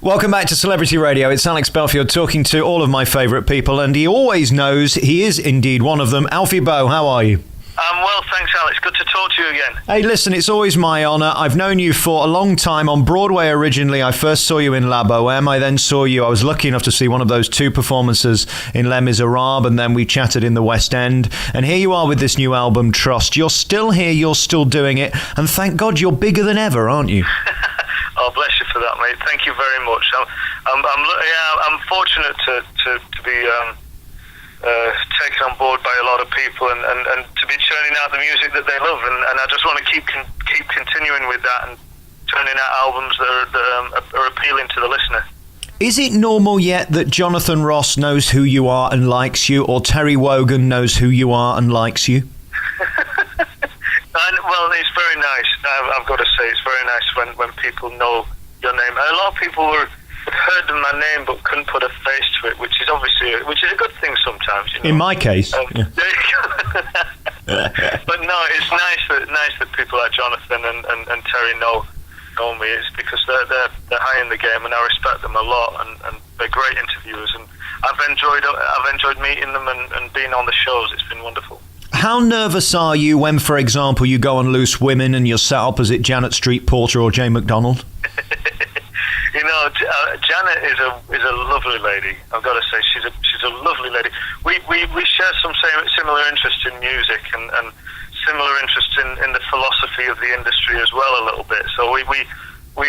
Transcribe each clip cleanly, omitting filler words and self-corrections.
Welcome back to Celebrity Radio. It's Alex Belfield talking to all of my favourite people, and he always knows he is indeed one of them. Alfie Boe, how are you? I'm well, thanks, Alex. Good to talk to you again. Hey, listen, it's always my honour. I've known you for a long time. On Broadway originally, I first saw you in La Boheme. I then saw you, I was lucky enough to see one of those two performances in Les Miserables, and then we chatted in the West End. And here you are with this new album, Trust. You're still here, you're still doing it, and thank God you're bigger than ever, aren't you? Oh, bless you for that, mate. Thank you very much. I'm fortunate to be taken on board by a lot of people and to be churning out the music that they love, and I just want to keep continuing with that and turning out albums that are appealing to the listener. Is it normal yet that Jonathan Ross knows who you are and likes you, or Terry Wogan knows who you are and likes you? Well, it's very nice. I've got to say, it's very nice when people know your name. A lot of people had heard of my name but couldn't put a face to it, which is a good thing sometimes. You know? In my case. Yeah. But no, it's nice that people like Jonathan and Terry know me. It's because they're high in the game, and I respect them a lot, and they're great interviewers, and I've enjoyed meeting them and being on the shows. It's been wonderful. How nervous are you when, for example, you go on Loose Women and you're sat opposite Janet Street Porter or Jane McDonald? You know, Janet is a lovely lady. I've got to say, she's a lovely lady. We share some similar interest in music and similar interest in the philosophy of the industry as well, a little bit. So we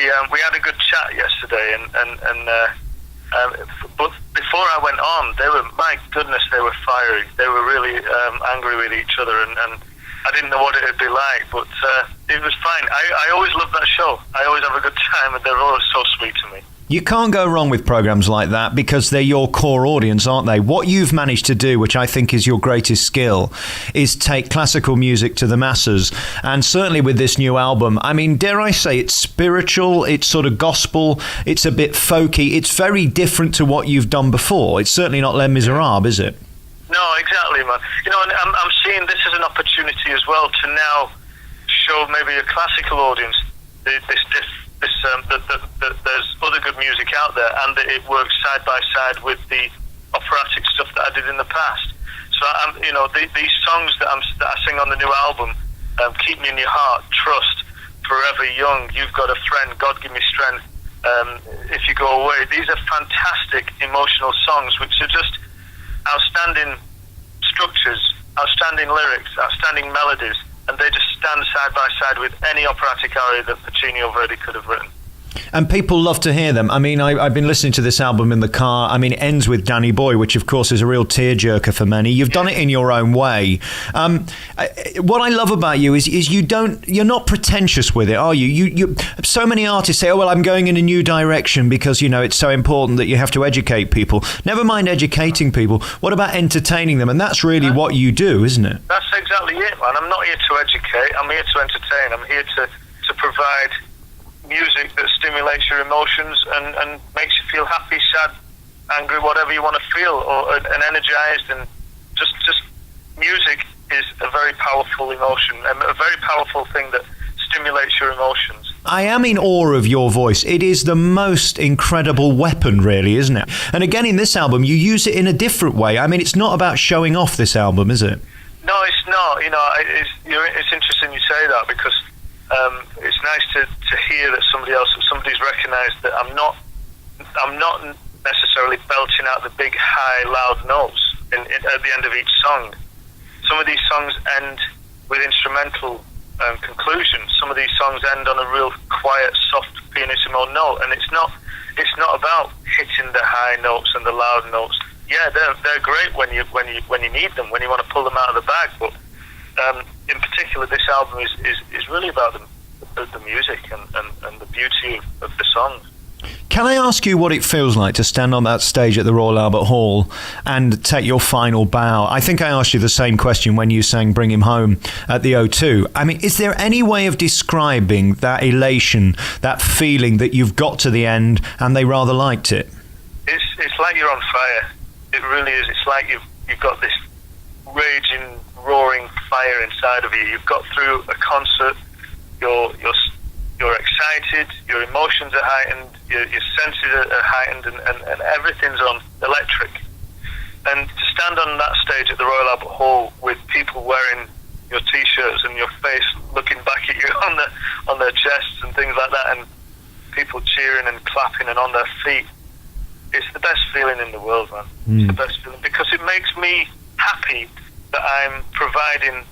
had a good chat yesterday, but before I went on, my goodness, they were fiery. They were really angry with each other, and I didn't know what it would be like, but it was fine. I always love that show. I always have a good time, and they're always so sweet to me. You can't go wrong with programs like that because they're your core audience, aren't they? What you've managed to do, which I think is your greatest skill, is take classical music to the masses. And certainly with this new album, I mean, dare I say, it's spiritual, it's sort of gospel, it's a bit folky, it's very different to what you've done before. It's certainly not Les Miserables, is it? No, exactly, man. You know, and I'm seeing this as an opportunity as well to now show maybe a classical audience that there's other good music out there, and that it works side by side with the operatic stuff that I did in the past. So, these songs that I sing on the new album, Keep Me in Your Heart, Trust, Forever Young, You've Got a Friend, God Give Me Strength, If You Go Away. These are fantastic emotional songs, which are just outstanding structures, outstanding lyrics, outstanding melodies, and they just stand side by side with any operatic aria that Puccini or Verdi could have written. And people love to hear them. I mean, I've been listening to this album in the car. I mean, it ends with Danny Boy, which of course is a real tearjerker for many. You've done it in your own way. What I love about you is you're not pretentious with it, are you? You so many artists say, oh, well, I'm going in a new direction because, you know, it's so important that you have to educate people. Never mind educating people. What about entertaining them? And that's really what you do, isn't it? That's exactly it, man. I'm not here to educate. I'm here to entertain. I'm here to provide music that stimulates your emotions and makes you feel happy, sad, angry, whatever you want to feel, and energized. And just music is a very powerful emotion, and a very powerful thing that stimulates your emotions. I am in awe of your voice. It is the most incredible weapon, really, isn't it? And again, in this album, you use it in a different way. I mean, it's not about showing off, this album, is it? No, it's not. You know, it's interesting you say that, because it's nice to hear that somebody's recognised that I'm not necessarily belting out the big, high, loud notes at the end of each song. Some of these songs end with instrumental conclusions. Some of these songs end on a real quiet, soft, pianissimo note, and it's not about hitting the high notes and the loud notes. Yeah, they're great when you need them, when you want to pull them out of the bag, but in particular, this album is really about the music and the beauty of the songs. Can I ask you what it feels like to stand on that stage at the Royal Albert Hall and take your final bow? I think I asked you the same question when you sang Bring Him Home at the O2. I mean, is there any way of describing that elation, that feeling that you've got to the end and they rather liked it? It's like you're on fire. It really is. It's like you've got this raging, roaring fire inside of you. You've got through a concert. You're you're excited, your emotions are heightened, your senses are heightened, and everything's on electric. And to stand on that stage at the Royal Albert Hall with people wearing your T-shirts and your face looking back at you on their chests and things like that, and people cheering and clapping and on their feet, it's the best feeling in the world, man. It's the best feeling because it makes me happy that I'm providing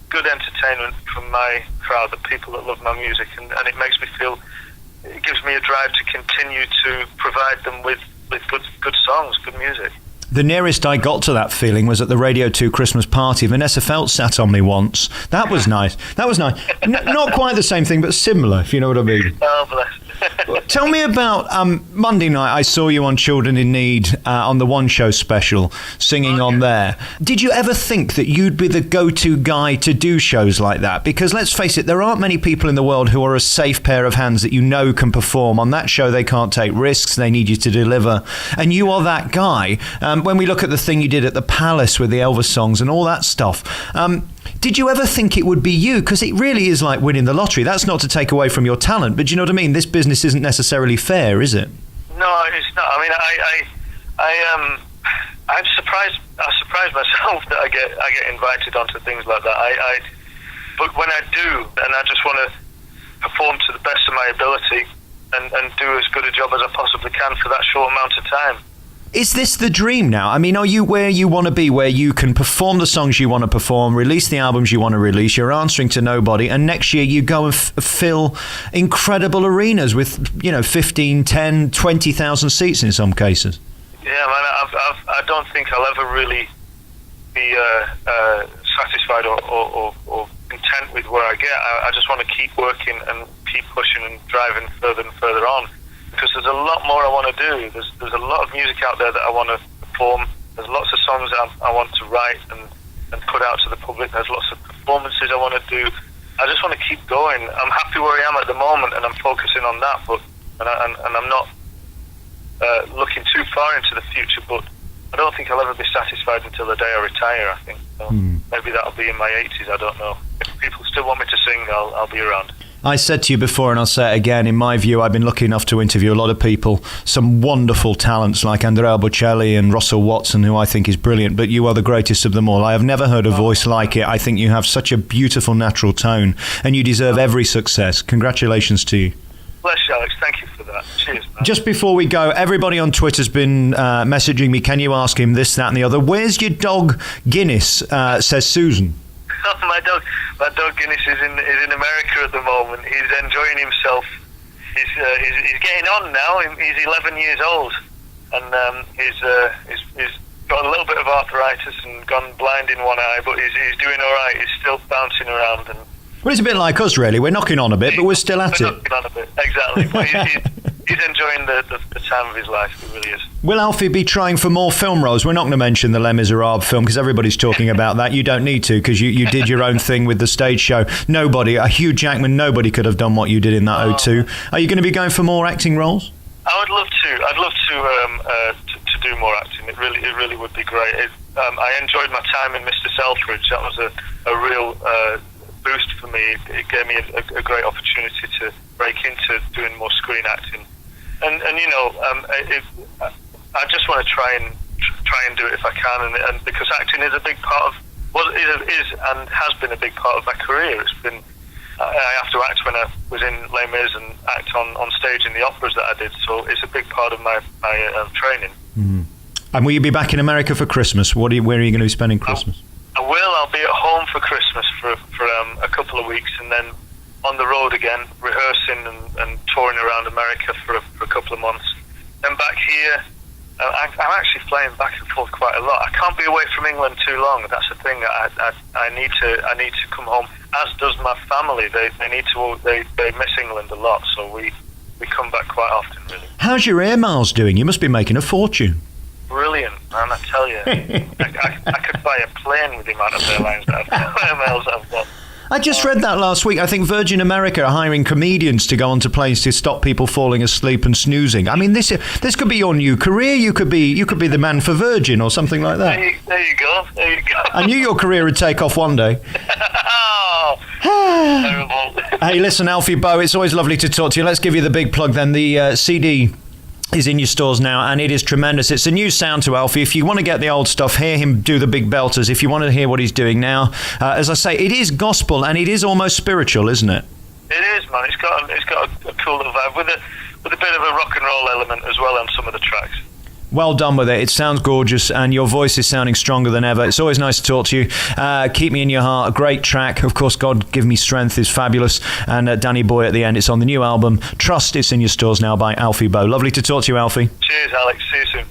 good entertainment from my crowd, the people that love my music, and it makes me feel, it gives me a drive to continue to provide them with good songs, good music. The nearest I got to that feeling was at the Radio 2 Christmas party. Vanessa Feltz sat on me once. That was nice. Not quite the same thing, but similar, if you know what I mean. Oh, bless. Tell me about Monday night. I saw you on Children in Need on the One Show special, singing on there. Did you ever think that you'd be the go-to guy to do shows like that? Because let's face it, there aren't many people in the world who are a safe pair of hands that you know can perform. On that show, they can't take risks. They need you to deliver. And you are that guy. When we look at the thing you did at the Palace with the Elvis songs and all that stuff, did you ever think it would be you? Because it really is like winning the lottery. That's not to take away from your talent, but do you know what I mean? This business isn't necessarily fair, is it? No, it's not. I mean, I'm surprised. I surprise myself that I get invited onto things like that. But when I do, and I just want to perform to the best of my ability and do as good a job as I possibly can for that short amount of time. Is this the dream now? I mean, are you where you want to be, where you can perform the songs you want to perform, release the albums you want to release, you're answering to nobody, and next year you go and fill incredible arenas with, 15, 10, 20,000 seats in some cases? Yeah, man, I don't think I'll ever really be satisfied or content with where I get. I just want to keep working and keep pushing and driving further and further on. Because there's a lot more I want to do. There's a lot of music out there that I want to perform. There's lots of songs I want to write and put out to the public. There's lots of performances I want to do. I just want to keep going. I'm happy where I am at the moment, and I'm focusing on that. But I'm not looking too far into the future. But I don't think I'll ever be satisfied until the day I retire. I think so. Maybe that'll be in my 80s. I don't know. If people still want me to sing, I'll be around. I said to you before, and I'll say it again, in my view, I've been lucky enough to interview a lot of people, some wonderful talents like Andrea Bocelli and Russell Watson, who I think is brilliant, but you are the greatest of them all. I have never heard a voice like it. I think you have such a beautiful natural tone, and you deserve every success. Congratulations to you. Bless you, Alex. Thank you for that. Cheers, man. Just before we go, everybody on Twitter's been messaging me, can you ask him this, that, and the other? Where's your dog Guinness, says Susan. My dog Guinness is in America at the moment. He's enjoying himself. He's getting on now. He's 11 years old, and he's got a little bit of arthritis and gone blind in one eye, but he's doing all right. He's still bouncing around. Well, it's a bit like us, really. We're knocking on a bit, but we're still at it. Knocking on a bit, exactly. But he's enjoying the time of his life. He really is. Will Alfie be trying for more film roles? We're not going to mention the Les Miserables film because everybody's talking about that. You don't need to because you did your own thing with the stage show. Hugh Jackman, nobody could have done what you did in that O2. Are you going to be going for more acting roles? I would love to. I'd love to do more acting. It really would be great. I enjoyed my time in Mr. Selfridge. That was a real boost for me. It gave me a great opportunity to break into doing more screen acting. And I just want to try and do it if I can, and because acting is a big part of is and has been a big part of my career. It's been I have to act when I was in Les Mis and act on stage in the operas that I did, so it's a big part of my training. And will you be back in America for Christmas? Where are you going to be spending Christmas? I will. I'll be at home for Christmas for a couple of weeks, and then on the road again, rehearsing and touring around America for a couple of months. Then back here, I'm actually flying back and forth quite a lot. I can't be away from England too long. That's the thing. I need to come home. As does my family. They miss England a lot, so we come back quite often. Really. How's your air miles doing? You must be making a fortune. Brilliant, man! I tell you, I could buy a plane with the amount of airlines that I've got. I just read that last week. I think Virgin America are hiring comedians to go onto planes to stop people falling asleep and snoozing. I mean, this could be your new career. You could be the man for Virgin or something like that. There you go. I knew your career would take off one day. Oh, Terrible. Hey, listen, Alfie Boe, it's always lovely to talk to you. Let's give you the big plug then. The CD is in your stores now, and it is tremendous. It's a new sound to Alfie. If you want to get the old stuff, hear him do the big belters. If you want to hear what he's doing now, as I say, it is gospel and it is almost spiritual, isn't it? It is, man. It's got a cool little vibe with a bit of a rock and roll element as well on some of the tracks. Well done with it. It sounds gorgeous, and your voice is sounding stronger than ever. It's always nice to talk to you. Keep Me in Your Heart, a great track. Of course, God Give Me Strength is fabulous. And Danny Boy at the end. It's on the new album, Trust. It's in your stores now by Alfie Boe. Lovely to talk to you, Alfie. Cheers, Alex. See you soon.